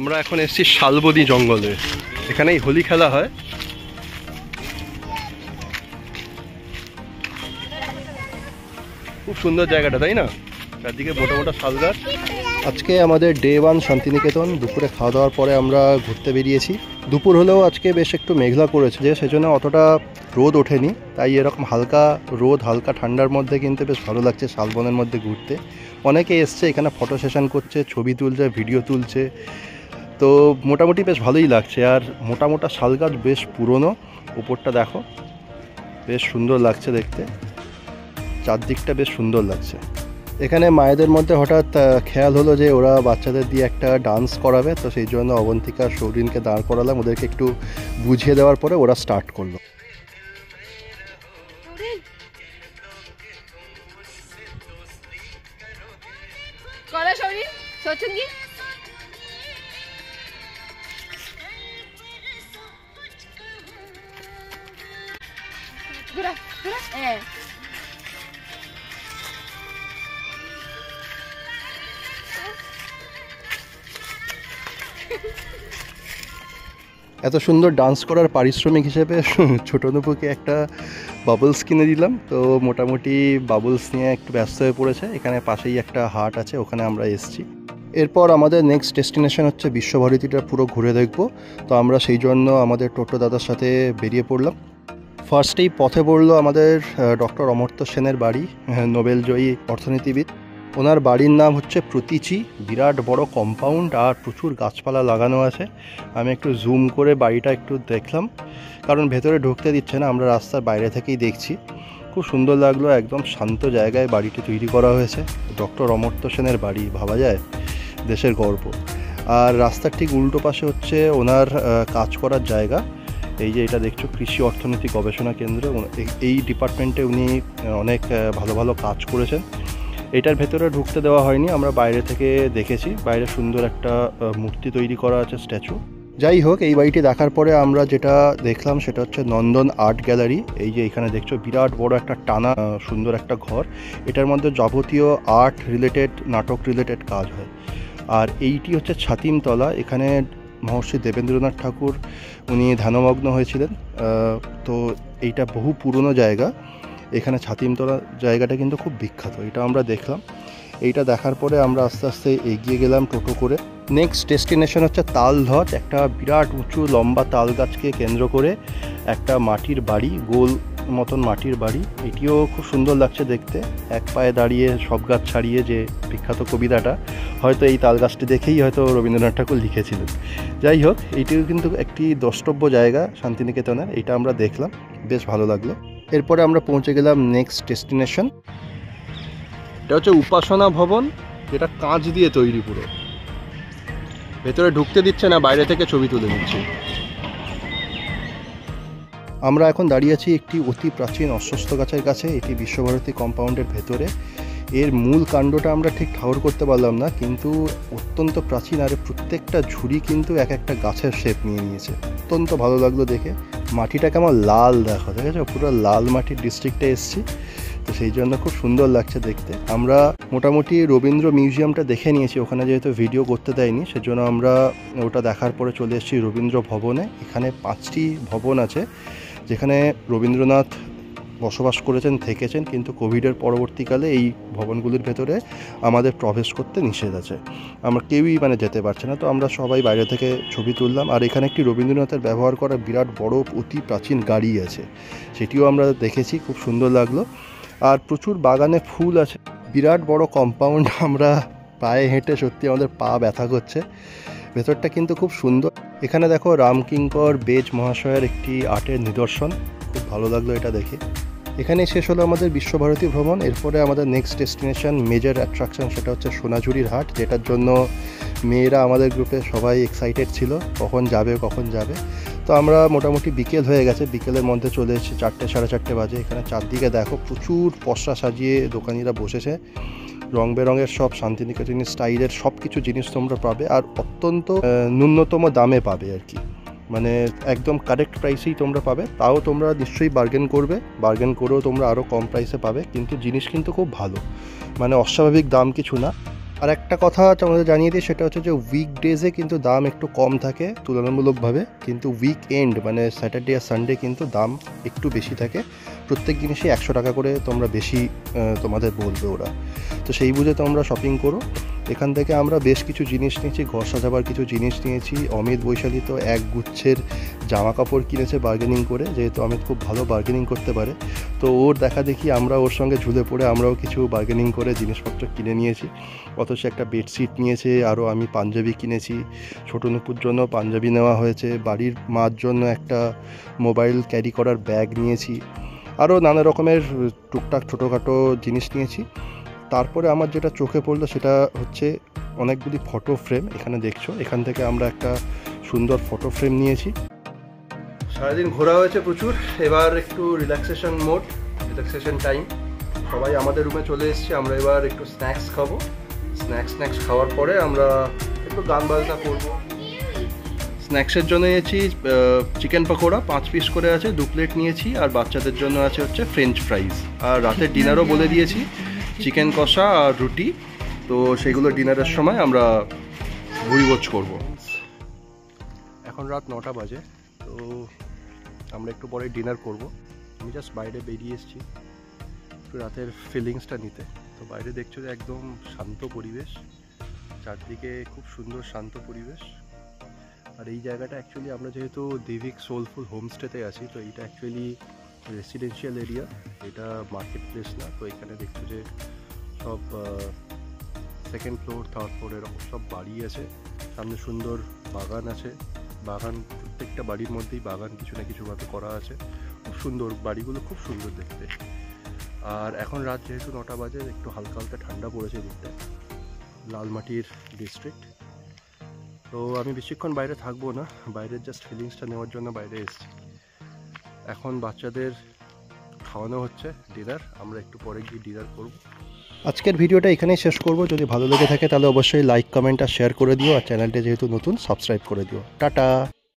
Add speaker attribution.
Speaker 1: আমরা এখন এসেছি শালবনী জঙ্গলে, এখানেই হোলি খেলা হয়। খুব সুন্দর জায়গাটা, তাই না? চারদিকে মোটা মোটা শাল গাছ। আজকে আমাদের ডে 1 শান্তিনিকেতন। দুপুরে খাওয়া দাওয়ার পরে আমরা ঘুরতে বেরিয়েছি। দুপুর হলেও আজকে বেশ একটু মেঘলা করেছে, যে সেজন্য অতটা রোদ ওঠেনি, তাই এরকম হালকা রোদ হালকা ঠান্ডার মধ্যে কিন্তু বেশ ভালো লাগছে শালবনের মধ্যে ঘুরতে। অনেকে এসছে এখানে ফটো সেশন করছে, ছবি তুলছে, ভিডিও তুলছে, তো মোটামুটি বেশ ভালোই লাগছে। আর মোটা মোটা শাল গাছ, বেশ পুরনো। উপরটা দেখো, বেশ সুন্দর লাগছে দেখতে, চারদিকটা বেশ সুন্দর লাগছে। এখানে মায়েদের মধ্যে হঠাৎ খেয়াল হলো যে ওরা বাচ্চাদের দিয়ে একটা ডান্স করাবে, তো সেই জন্য অবন্তিকা সৌরিনকে দাঁড় করালাম, ওদেরকে একটু বুঝিয়ে দেওয়ার পরে ওরা স্টার্ট করলো। এত সুন্দর ডান্স করার পারিশ্রমিক হিসেবে ছোটো নুপুকে একটা বাবলস কিনে দিলাম। তো মোটামুটি বাবলস নিয়ে একটু ব্যস্ত হয়ে পড়েছে। এখানে পাশেই একটা হাট আছে, ওখানে আমরা এসেছি। এরপর আমাদের নেক্সট ডেস্টিনেশন হচ্ছে বিশ্বভারতীটা পুরো ঘুরে দেখব। তো আমরা সেই জন্য আমাদের টোটো দাদার সাথে বেরিয়ে পড়লাম। ফার্স্টেই পথে পড়লো আমাদের ডক্টর অমর্ত্য সেনের বাড়ি, নোবেলজয়ী অর্থনীতিবিদ। ওনার বাড়ির নাম হচ্ছে প্রতীচি। বিরাট বড় কম্পাউন্ড আর প্রচুর গাছপালা লাগানো আছে। আমি একটু জুম করে বাড়িটা একটু দেখলাম, কারণ ভেতরে ঢুকতে দিচ্ছে না, আমরা রাস্তার বাইরে থেকেই দেখছি। খুব সুন্দর লাগলো, একদম শান্ত জায়গায় বাড়িটি তৈরি করা হয়েছে। ডক্টর অমর্ত্য সেনের বাড়ি, ভাবা যায়, দেশের গর্ব। আর রাস্তার ঠিক উল্টো পাশে হচ্ছে ওনার কাজ করার জায়গা। এই যে এটা দেখছো, কৃষি অর্থনীতি গবেষণা কেন্দ্র। এই ডিপার্টমেন্টে উনি অনেক ভালো ভালো কাজ করেছেন। এটার ভেতরে ঢুকতে দেওয়া হয়নি, আমরা বাইরে থেকে দেখেছি। বাইরে সুন্দর একটা মূর্তি তৈরি করা আছে, স্ট্যাচু। যাই হোক, এই বাড়িটি দেখার পরে আমরা যেটা দেখলাম সেটা হচ্ছে নন্দন আর্ট গ্যালারি। এই যে এখানে দেখছো, বিরাট বড় একটা টানা সুন্দর একটা ঘর। এটার মধ্যে যাবতীয় আর্ট রিলেটেড, নাটক রিলেটেড কাজ হয়। আর এইটি হচ্ছে ছাতিমতলা। এখানে মহর্ষি দেবেন্দ্রনাথ ঠাকুর উনি ধ্যানমগ্ন হয়েছিলেন। তো এইটা বহু পুরনো জায়গা। এখানে ছাতিমতলা জায়গাটা কিন্তু খুব বিখ্যাত, এটা আমরা দেখলাম। এইটা দেখার পরে আমরা আস্তে আস্তে এগিয়ে গেলাম টোটো করে। নেক্সট ডেস্টিনেশন হচ্ছে তালধ্বজ। একটা বিরাট উঁচু লম্বা তাল গাছকে কেন্দ্র করে একটা মাটির বাড়ি, গোল মতন মাটির বাড়ি। এটিও খুব সুন্দর লাগছে দেখতে। এক পায়ে দাঁড়িয়ে সব গাছ ছাড়িয়ে, যে বিখ্যাত কবিতাটা, হয়তো এই তাল গাছটি দেখেই হয়তো রবীন্দ্রনাথ ঠাকুর লিখেছিলেন। যাই হোক, এইটিও কিন্তু একটি দ্রষ্টব্য জায়গা শান্তিনিকেতনের। এটা আমরা দেখলাম, বেশ ভালো লাগলো। এরপরে আমরা পৌঁছে গেলাম নেক্সট ডেস্টিনেশন। এটা হচ্ছে উপাসনা ভবন, যেটা কাঁচ দিয়ে তৈরি পুরো। ভেতরে ঢুকতে দিচ্ছে না, বাইরে থেকে ছবি তুলে নিচ্ছে। আমরা এখন দাঁড়িয়ে আছি একটি অতি প্রাচীন অশ্বত্থ গাছের কাছে। এটি বিশ্বভারতী কম্পাউন্ডের ভেতরে। এর মূল কাণ্ডটা আমরা ঠিক ঠাউর করতে পারলাম না, কিন্তু অত্যন্ত প্রাচীন। আর প্রত্যেকটা ঝুড়ি কিন্তু এক একটা গাছের শেপ নিয়ে নিয়েছে। অত্যন্ত ভালো লাগলো দেখে। মাটিটা কেমন লাল, দেখো, ঠিক আছে, পুরো লাল মাটির ডিস্ট্রিক্টে এসেছি, তো সেই জন্য খুব সুন্দর লাগছে দেখতে। আমরা মোটামুটি রবীন্দ্র মিউজিয়ামটা দেখে নিয়েছি, ওখানে যেহেতু ভিডিও করতে দেয়নি সেজন্য আমরা ওটা দেখার পরে চলে এসেছি রবীন্দ্র ভবনে। এখানে 5টি ভবন আছে যেখানে রবীন্দ্রনাথ বসবাস করেছেন, থেকেছেন, কিন্তু কোভিডের পরবর্তীকালে এই ভবনগুলির ভেতরে আমাদের প্রবেশ করতে নিষেধ আছে। আমরা কেউই যেতে পারছে না। তো আমরা সবাই বাইরে থেকে ছবি তুললাম। আর এখানে একটি রবীন্দ্রনাথের ব্যবহার করা বিরাট বড় অতি প্রাচীন গাড়ি আছে, সেটিও আমরা দেখেছি, খুব সুন্দর লাগলো। আর প্রচুর বাগানে ফুল আছে, বিরাট বড় কম্পাউন্ড। আমরা পায়ে হেঁটে সত্যি আমাদের পা ব্যথা করছে। ভেতরটা কিন্তু খুব সুন্দর। এখানে দেখো, রামকিঙ্কর বেজ মহাশয়ের একটি আর্টের নিদর্শন, খুব ভালো লাগলো এটা দেখে। এখানে শেষ হলো আমাদের বিশ্বভারতী ভ্রমণ। এরপরে আমাদের নেক্সট ডেস্টিনেশন, মেজর অ্যাট্রাকশন, সেটা হচ্ছে সোনাঝুরির হাট, যেটার জন্য মেয়েরা আমাদের গ্রুপে সবাই এক্সাইটেড ছিল, কখন যাবে কখন যাবে। তো আমরা মোটামুটি বিকেল হয়ে গেছে, বিকেলের মধ্যে চলে এসেছি, 4টে সাড়ে 4টে বাজে। এখানে চারদিকে দেখো প্রচুর পসরা সাজিয়ে দোকানিরা বসেছে। রং বেরঙের সব শান্তিনিকেতনী স্টাইলের সব কিছু জিনিস তোমরা পাবে, আর অত্যন্ত ন্যূনতম দামে পাবে আর কি। একদম কারেক্ট প্রাইসেই তোমরা পাবে। তাও তোমরা নিশ্চয়ই বার্গেন করবে, বার্গেন করেও তোমরা আরও কম প্রাইসে পাবে, কিন্তু জিনিস কিন্তু খুব ভালো, অস্বাভাবিক দাম কিছু না। আর একটা কথা তোমাদের জানিয়ে দিই, সেটা হচ্ছে যে উইকডেজে কিন্তু দাম একটু কম থাকে তুলনামূলকভাবে, কিন্তু উইকএন্ড মানে স্যাটারডে আর সানডে কিন্তু দাম একটু বেশি থাকে। প্রত্যেক জিনিসই 100 টাকা করে তোমরা বেশি তোমাদের বলবে ওরা। তো সেই বুঝে তোমরা শপিং করো। এখান থেকে আমরা বেশ কিছু জিনিস নিয়েছি, ঘর সাজাবার কিছু জিনিস নিয়েছি। অমিত বৈশালী তো এক গুচ্ছের জামা কাপড় কিনেছে বার্গেনিং করে, যেহেতু অমিত খুব ভালো বার্গেনিং করতে পারে। তো ওর দেখা দেখি আমরা ওর সঙ্গে ঝুলে পড়ে আমরাও কিছু বার্গেনিং করে জিনিসপত্র কিনে নিয়েছি। অথচ একটা বেডশিট নিয়েছে, আরও আমি পাঞ্জাবি কিনেছি, ছোটো নুপুর জন্য পাঞ্জাবি নেওয়া হয়েছে, বাড়ির মার জন্য একটা মোবাইল ক্যারি করার ব্যাগ নিয়েছি, আরও নানা রকমের টুকটাক ছোটোখাটো জিনিস নিয়েছি। তারপরে আমার যেটা চোখে পড়লো সেটা হচ্ছে অনেকগুলি ফটো ফ্রেম। এখানে দেখছো, এখান থেকে আমরা একটা সুন্দর ফটো ফ্রেম নিয়েছি। সারাদিন ঘোরা হয়েছে প্রচুর, এবার একটু রিল্যাক্সেশন মোড, রিল্যাক্সেশন টাইম। সবাই আমাদের রুমে চলে এসেছি, আমরা এবার একটু স্ন্যাক্স খাবো। স্ন্যাক্স খাওয়ার পরে আমরা একটু গান বাজনা করবো। স্ন্যাক্সের জন্য নিয়েছি চিকেন পকোড়া 5 পিস করে আছে, 2 প্লেট নিয়েছি, আর বাচ্চাদের জন্য আছে হচ্ছে ফ্রেঞ্চ ফ্রাইজ। আর রাতের ডিনারও বলে দিয়েছি, চিকেন কষা আর রুটি। তো সেগুলো ডিনারের সময় আমরা ভুরিভোজ করব। এখন রাত 9টা বাজে, তো আমরা একটু পরে ডিনার করব। আমি জাস্ট বাইরে বেরিয়ে এসেছি একটু রাতের ফিলিংসটা নিতে। তো বাইরে দেখছো যে একদম শান্ত পরিবেশ, চারদিকে খুব সুন্দর শান্ত পরিবেশ। আর এই জায়গাটা অ্যাকচুয়ালি আমরা যেহেতু দেবিক সোলফুল হোমস্টেতে আছি, তো এইটা অ্যাকচুয়ালি রেসিডেন্সিয়াল এরিয়া, এটা মার্কেট প্লেস না। তো এখানে দেখছো যে সব সেকেন্ড ফ্লোর, থার্ড ফ্লোর এরকম সব বাড়ি আছে। সামনে সুন্দর বাগান আছে, বাগান প্রত্যেকটা বাড়ির মধ্যেই বাগান কিছু না কিছুভাবে করা আছে। খুব সুন্দর বাড়িগুলো, খুব সুন্দর দেখতে। আর এখন রাত যেহেতু 9টা বাজে, একটু হালকা হালকা ঠান্ডা পড়েছে দিকটা, লালমাটির ডিস্ট্রিক্ট। তো আমি বেশিক্ষণ বাইরে থাকবো না, বাইরের জাস্ট ফিলিংসটা নেওয়ার জন্য বাইরে এসেছি। এখন বাচ্চাদের খাওয়ানো হচ্ছে ডিনার, আমরা একটু পরে গিয়ে ডিনার করব। আজকের ভিডিওটা এখানেই শেষ করব। যদি ভালো লেগে থাকে তাহলে অবশ্যই লাইক, কমেন্ট আর শেয়ার করে দিও। আর চ্যানেলটা যেহেতু নতুন, সাবস্ক্রাইব করে দিও। টাটা।